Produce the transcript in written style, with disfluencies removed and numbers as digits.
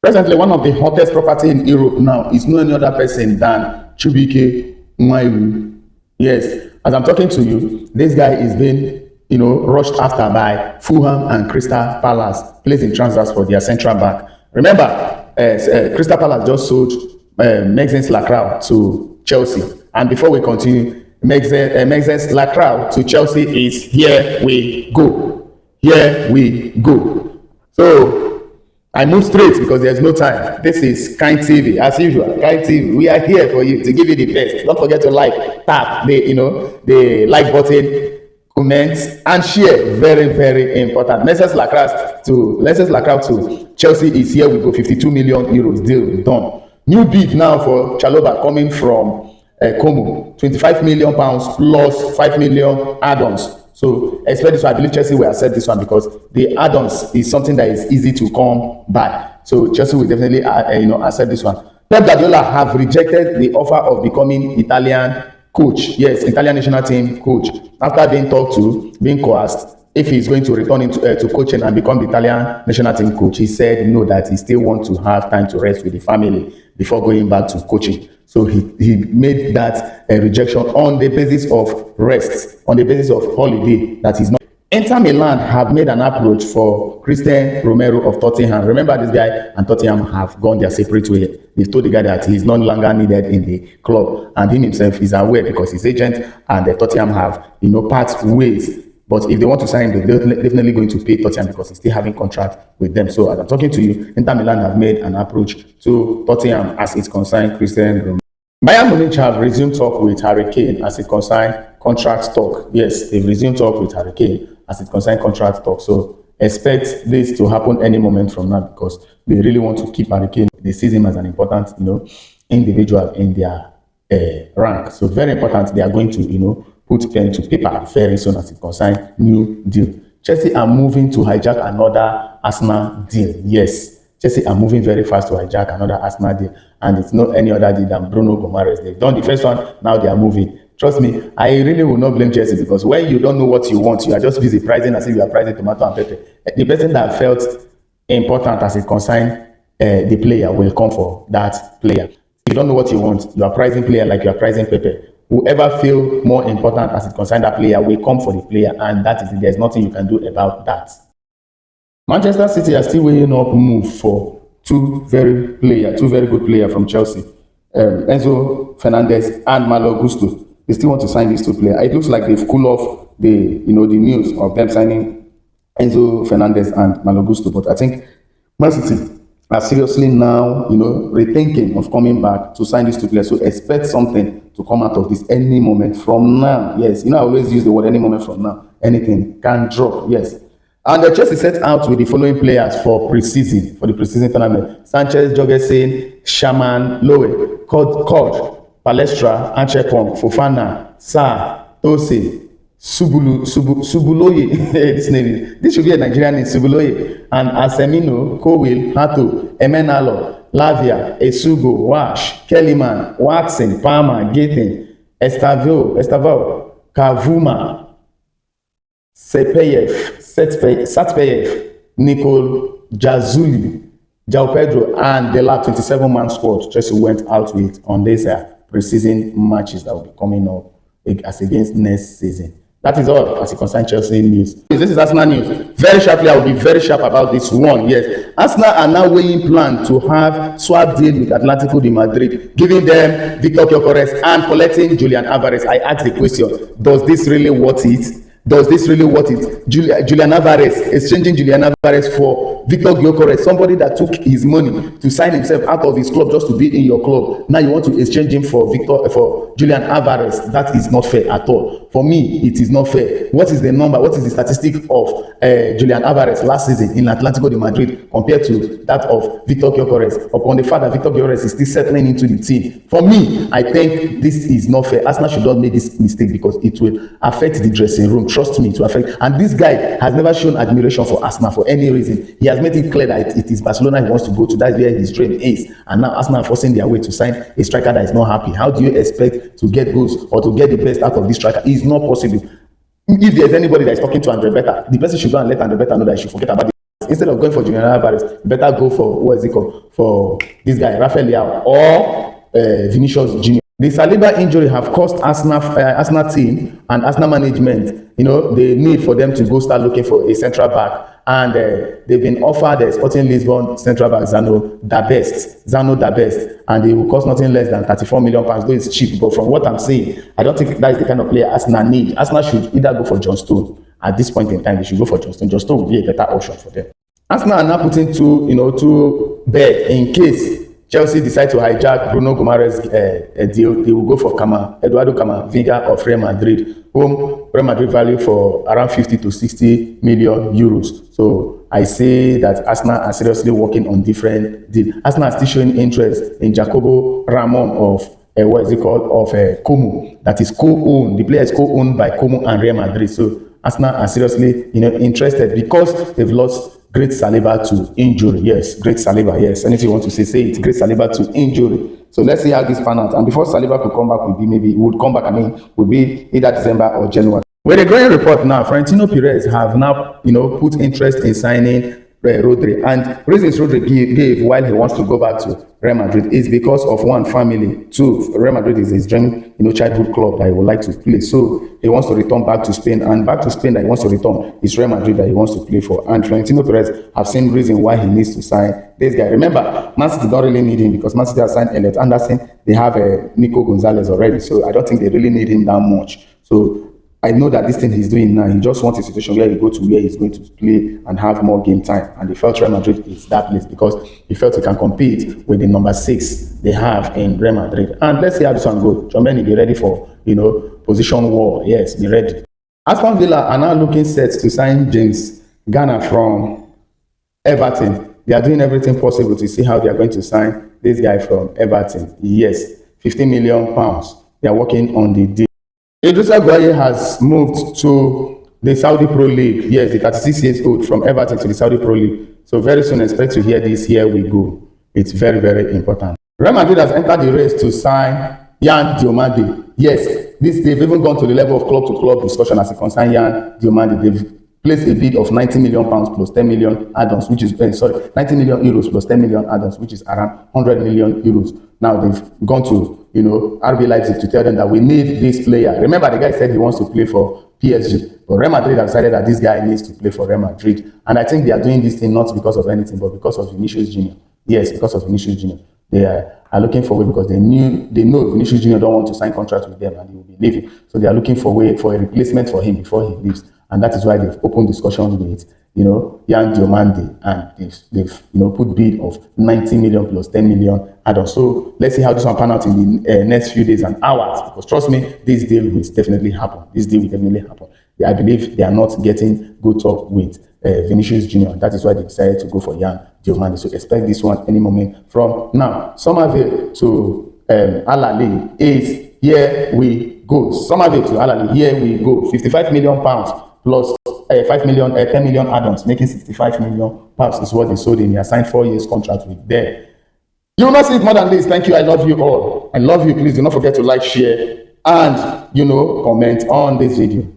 Presently, one of the hottest property in Europe now is no any other person than Chubike Nwaiwu. Yes, as I'm talking to you, this guy is being, rushed after by Fulham and Crystal Palace, placing transfers for their central back. Remember, Crystal Palace just sold Maxence Lacroix to Chelsea. And before we continue, Maxence Lacroix to Chelsea is here we go. Here we go. So I move straight because there's no time. This is Kind TV, as usual. Kind TV, we are here for you to give you the best. Don't forget to like, tap the like button, comment, and share. Very, very important. Maxence Lacroix to Chelsea is here. We go 52 million euros deal done. New bid now for Chalobah coming from Como, 25 million pounds plus 5 million add-ons. So expect this one. I believe Chelsea will accept this one because the add-ons is something that is easy to come by. So Chelsea will definitely accept this one. Pep Guardiola have rejected the offer of becoming Italian coach. Yes, Italian national team coach. After being talked to, being coerced, if he's going to return into to coaching and become the Italian national team coach, he said no, that he still wants to have time to rest with the family before going back to coaching. So he made that rejection on the basis of rest, on the basis of holiday, that is not. Inter Milan have made an approach for Christian Romero of Tottenham. Remember, this guy and Tottenham have gone their separate way. They've told the guy that he's no longer needed in the club, and he himself is aware because his agent and the Tottenham have part ways. But if they want to sign him, they're definitely going to pay Tottenham because he's still having contract with them. So as I'm talking to you, Inter Milan have made an approach to Tottenham as it concerns Christian Romero. Bayern Munich have resumed talk with Harry Kane as it concerns contract talk. Yes, they've resumed talk with Harry Kane as it concerns contract talk. So expect this to happen any moment from now because they really want to keep Harry Kane. They see him as an important, individual in their rank. So very important. They are going to, put pen to paper very soon as it concerns new deal. Chelsea are moving to hijack another Arsenal deal. Yes, Chelsea are moving very fast to hijack another Arsenal deal. And it's not any other deal than Bruno Gomares. They've done the first one, now they are moving. Trust me, I really will not blame Chelsea because when you don't know what you want, you are just busy pricing as if you are pricing tomato and pepper. The person that felt important as it concerns the player will come for that player. If you don't know what you want, you are pricing player like you are pricing pepper. Whoever feel more important as it concerns that player will come for the player, and that is it. There's nothing you can do about that. Manchester City are still weighing up move for two very good players from Chelsea, Enzo Fernandez and Malo Gusto. They still want to sign these two players. It looks like they've cooled off the news of them signing Enzo Fernandez and Malo Gusto, but I think Man City are seriously now, rethinking of coming back to sign these two players. So expect something to come out of this any moment from now. Yes, I always use the word any moment from now. Anything can drop. Yes. And the Chelsea set out with the following players for the preseason tournament: Sanchez, Jorgensen, Shaman, Lowe, Cord, Palestra, Anchepong, Fofana, Sarr, Tose, Subuloye. This should be a Nigerian name, Subuloye, and Asemino, Cowell, Hato, Emenalo, Lavia, Esugo, Wash, Kellyman, Watson, Palmer, Gaten, Estavao, Kavuma, Satpeyev, Nicole Jazuli, João Pedro, and the last 27-man squad Chelsea went out with on these preseason matches that will be coming up as against next season. That is all as it concerns Chelsea news. This is Arsenal news. Very sharply, I will be very sharp about this one. Yes, Arsenal are now weighing plan to have swap deal with Atletico de Madrid, giving them Victor Gyökeres and collecting Julian Alvarez. I ask the question: does this really worth it? Julian Alvarez, exchanging Julian Alvarez for Victor Gyökeres, somebody that took his money to sign himself out of his club just to be in your club. Now you want to exchange him for Julian Alvarez. That is not fair at all. For me, it is not fair. What is the number? What is the statistic of Julian Alvarez last season in Atletico de Madrid compared to that of Victor Gyökeres? Upon the fact that Victor Gyökeres is still settling into the team. For me, I think this is not fair. Arsenal should not make this mistake because it will affect the dressing room. Trust me, to affect. And this guy has never shown admiration for Arsenal for any reason. He has made it clear that it is Barcelona he wants to go to. That's where his dream is. And now Arsenal are forcing their way to sign a striker that is not happy. How do you expect to get goals or to get the best out of this striker? It's not possible. If there's anybody that is talking to Andre Beta, the person should go and let Andre Beta know that he should forget about this Instead of going for Julian Alvarez, better go for, what is it called, for this guy, Rafael Leao or Vinicius Junior. The Saliba injury have cost Arsenal team and Arsenal management, the need for them to go start looking for a central back. And they've been offered the Sporting Lisbon central back Zano Dabest, and it will cost nothing less than £34 million, though it's cheap. But from what I'm saying, I don't think that is the kind of player Arsenal need. Arsenal should either go for John Stone. At this point in time, they should go for John Stone. John Stone will be a better option for them. Arsenal are now putting two bed in case Chelsea decide to hijack Bruno Guimaraes deal. They will go for Eduardo Camavinga of Real Madrid, whom Real Madrid value for around 50 to 60 million euros. So I say that Arsenal are seriously working on different deals. Arsenal are still showing interest in Jacobo Ramon of Como. That is co-owned. The player is co-owned by Como and Real Madrid. So Arsenal are seriously interested because they've lost Great Saliba to injury. Yes, Great Saliba. Yes, anything you want to say it. Great Saliba to injury. So let's see how this pan out. And before Saliba could come back, would be either December or January. With a growing report now, Florentino Perez have now, put interest in signing Rodri. And reasons Rodri gave while he wants to go back to Real Madrid is because of one, family. Two, Real Madrid is his dream, childhood club that he would like to play. So he wants to return back to Spain, and back to Spain that he wants to return is Real Madrid that he wants to play for. And Florentino Perez have seen reason why he needs to sign this guy. Remember, Man City don't really need him because Man City has signed Elliot Anderson. They have Nico Gonzalez already, so I don't think they really need him that much. So I know that this thing he's doing now, he just wants a situation where he go to where he's going to play and have more game time. And he felt Real Madrid is that place because he felt he can compete with the number 6 they have in Real Madrid. And let's see how this one goes. Tchouaméni, be ready for, position war. Yes, be ready. Aston Villa are now looking set to sign James Garner from Everton. They are doing everything possible to see how they are going to sign this guy from Everton. Yes, £50 million. They are working on the deal. Idrissa Gueye has moved to the Saudi Pro League. Yes, the 36 years old, from Everton to the Saudi Pro League. So very soon, expect to hear this. Here we go. It's very, very important. Real Madrid has entered the race to sign Yan Diomande. Yes, they've even gone to the level of club-to-club discussion as it concerns Yan Diomande. They've placed a bid of £90 million plus 10 million add-ons, which is, 90 million euros plus 10 million add-ons, which is around 100 million euros. Now they've gone to, RB Leipzig to tell them that we need this player. Remember, the guy said he wants to play for PSG, but Real Madrid have decided that this guy needs to play for Real Madrid. And I think they are doing this thing not because of anything, but because of Vinicius Junior. Yes, because of Vinicius Junior. They are looking for a way because they know Vinicius Junior don't want to sign contract with them and he will be leaving. So they are looking for a replacement for him before he leaves. And that is why they've opened discussion with, Yan Diomande, and they've put bid of 90 million plus 10 million add-on. So let's see how this one pan out in the next few days and hours, because trust me, this deal will definitely happen. I believe they are not getting good talk with Vinicius Junior. That is why they decided to go for Yan Diomande. So expect this one any moment from now. Somerville to Al Ahly is here we go. Somerville to Al Ahly, here we go. £55 million plus 10 million add-ons, making £65 million is what they sold him. He has signed 4 years contract with them. You will not see it more than this. Thank you. I love you all. I love you. Please do not forget to like, share, and comment on this video.